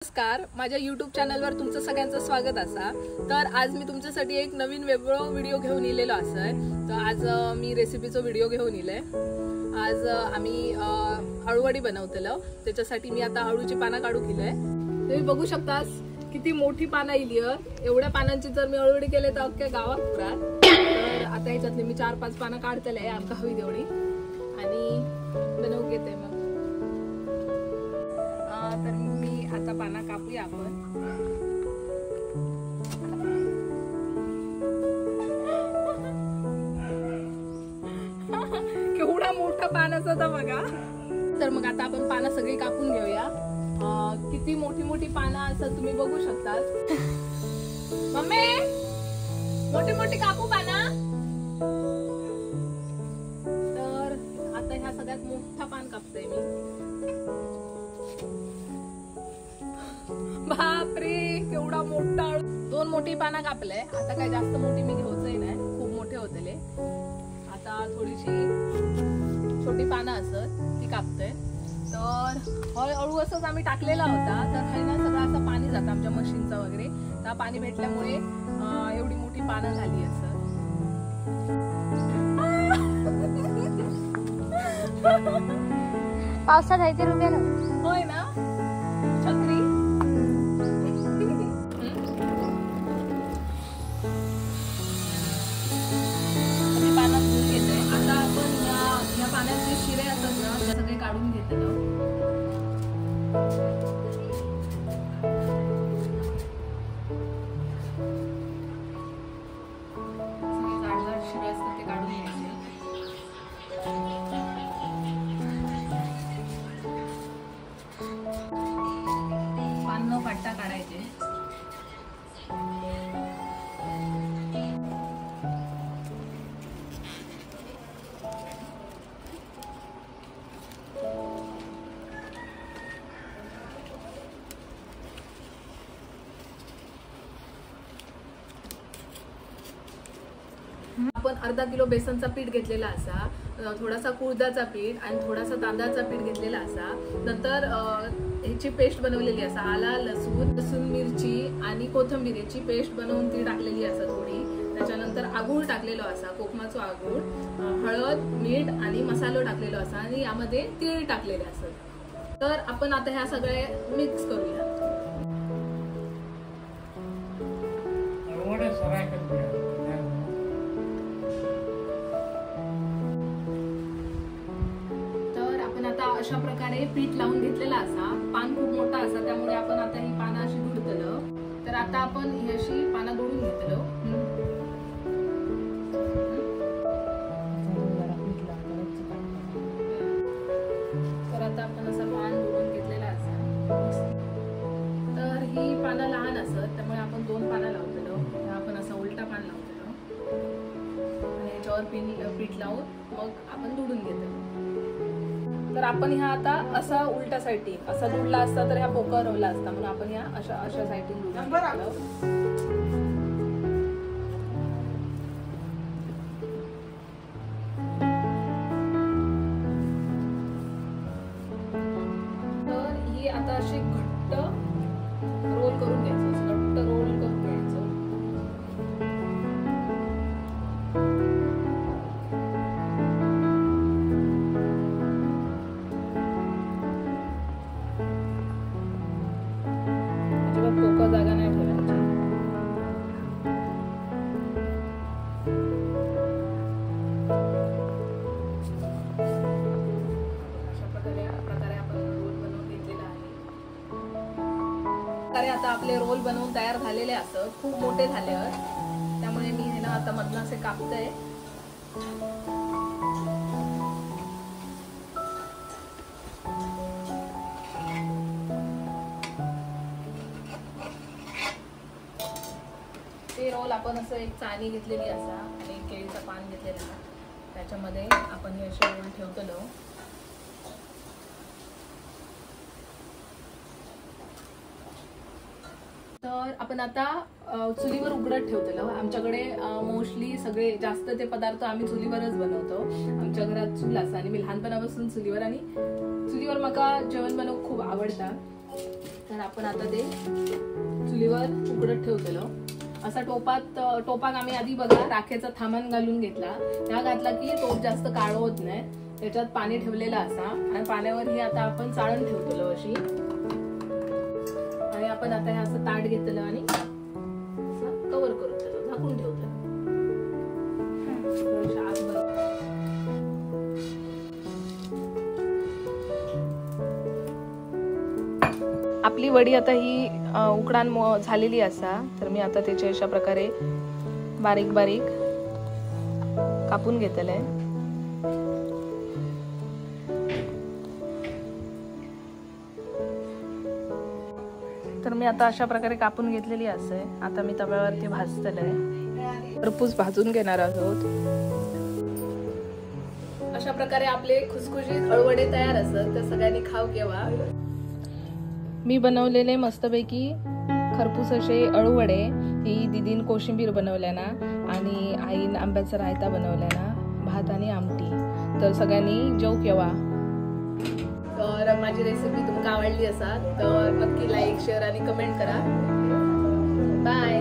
नमस्कार, माझ्या YouTube चॅनलवर तुमचं सगळ्यांचं स्वागत असा। तर आज मी तुमच्यासाठी एक नवीन वेगळा व्हिडिओ घेऊन इलेलो आहे। तर आज मी रेसिपीचा व्हिडिओ घेऊन इले। आज आम्ही अळूवडी बनवतलो। त्याच्यासाठी मी आता अळूची पानं काढू केले। तुम्ही बघू शकता किती मोठी पानं इली आहे। एवढ्या पानांची जर मी अळूवडी केले तर अख्ख्या गावात पुरात। तर आता ह्याच्यातली मी 4-5 पानं काढतले आमका हवी तेवढी आणि बनवू घेते मग। तर मी आता पाना कापूया आपण। केवढा मोठा पान असता बघा। तर मग आता आपण पानं सगळी कापून घेऊया। किती मोठी मोठी पानं असतात तुम्ही बघू शकता। मम्मी मोठी मोठी कापू पाना। तर आता ह्या सगळ्यात मोठा पान कापते मी। बापरे केवढा मोठा। 2 मोठी पानं कापले। आता काय जास्त मोठी मी घेऊचंय नाही, खूप मोठे होतले। आता थोडीशी छोटी पानं असत ती कापते। तर अळू असंच आम्ही टाकलेला होता। तर हे ना सगळं असं पाणी जातं आमच्या मशीनचं वगैरे। तर पाणी भेटल्यामुळे एवढी मोठी पानं झाली असं। पावसात आहे ते रुपये ना होय ना छत्री। आता आपण या पाण्याचे शिरे असतात ना ते सगळे काढून घेतलं। जाडजाड शिरे असतात ते काढून घ्यायचे। पान न फाटता काढायचे। आपण अर्धा किलो बेसनचा पीठ घेतलेला असा, थोडासा कुळदाचा पीठ आणि थोडासा तांदळाचा पीठ घेतलेला असा। नंतर ह्याची पेस्ट बनवलेली असा। आला लसूण मिरची आणि कोथिंबीर याची पेस्ट बनवून ती टाकलेली असा थोडी। त्याच्यानंतर आगूळ टाकलेलो असा, कोकमाचो आगूळ, हळद मीठ आणि मसालो टाकलेलो असा आणि यामध्ये तीळ टाकलेले असत। तर आपण आता ह्या सगळे मिक्स करूया। अशा प्रकारे पीठ लावून घेतलेला असा। पान खूप मोठा असा त्यामुळे आपण आता ही पानं अशी दुडतलं। तर आता आपण ही अशी पानं दुडून घेतलो। तर आता आपण असं पान दुडून घेतलेला असा। तर ही पानं लहान असत त्यामुळे आपण 2 पानं लावतलो। आपण असं उलटा पान लावतलो आणि याच्यावर पीठ लावून मग आपण दुडून घेतलो। तर आपण ह्या आता असा उलटा साइडनी असा दुडला असता तर ह्या पोकळ रोवला असता, म्हणून आपण ह्या अशा साइडनी दुडून घेतलो। तर ही आता अशी घट्ट रोल करून घ्यायचं। घट्ट रोल करून घ्यायचं। पोकळ जागा नाही ठेवायची। अशा प्रकारे आपण रोल बनवून घेतलेला आहे। तर आता आपले रोल बनवून तयार झालेले असत, खूप मोठे झाले आहेत त्यामुळे मी हे ना आता मधनं असे कापते। ते रोल आपण असं एक चाळणी घेतलेली असा आणि एक केळीचं पान घेतलेलं असा, त्याच्यामध्ये आपण हे असे रोल ठेवतलो। तर आपण आता चुलीवर उघडत ठेवतलो। आमच्याकडे मोस्टली सगळे जास्त ते पदार्थ आम्ही चुलीवरच बनवतो। आमच्या घरात चूल असा आणि मी लहानपणापासून चुलीवर मला जेवण बनवून खूप आवडतं। तर आपण आता ते चुलीवर उकडत ठेवतलो. असा टोपाक आम्ही आधी बघा राखेचा थामान घालून घेतला. त्या घातला की टोप जास्त काळं होत नाही. त्याच्यात पाणी ठेवलेलं असा आणि पाण्यावर ही आता आपण चाळण ठेवतलो अशी. आणि आपण आता हे असं ताट घेतलं आणि असं कव्हर करून ठेवलं, झाकून ठेवतलो. आपली वडी आता ही उकडान झालेली असा. तर मी आता त्याची अशा प्रकारे बारीक बारीक कापून घेतले. तर मी आता अशा प्रकारे कापून घेतलेली असे. आता मी तव्यावरती भाजतले, खरपूस भाजून घेणार आहोत. अशा प्रकारे आपले खुसखुशीत अळवडे तयार असतात. तर सगळ्यांनी खाऊ केव्हा. मी बनवलेले मस्तपैकी खरपूस असे अळूवडे. ही दीदीन कोशिंबीर बनवल्या ना आणि आईन आंब्याचा रायता बनवल्या ना, भात आणि आमटी. तर सगळ्यांनी जेव केव्हा. तर माझी रेसिपी तुमका आवडली असा तर नक्की लाईक, शेअर आणि कमेंट करा. बाय.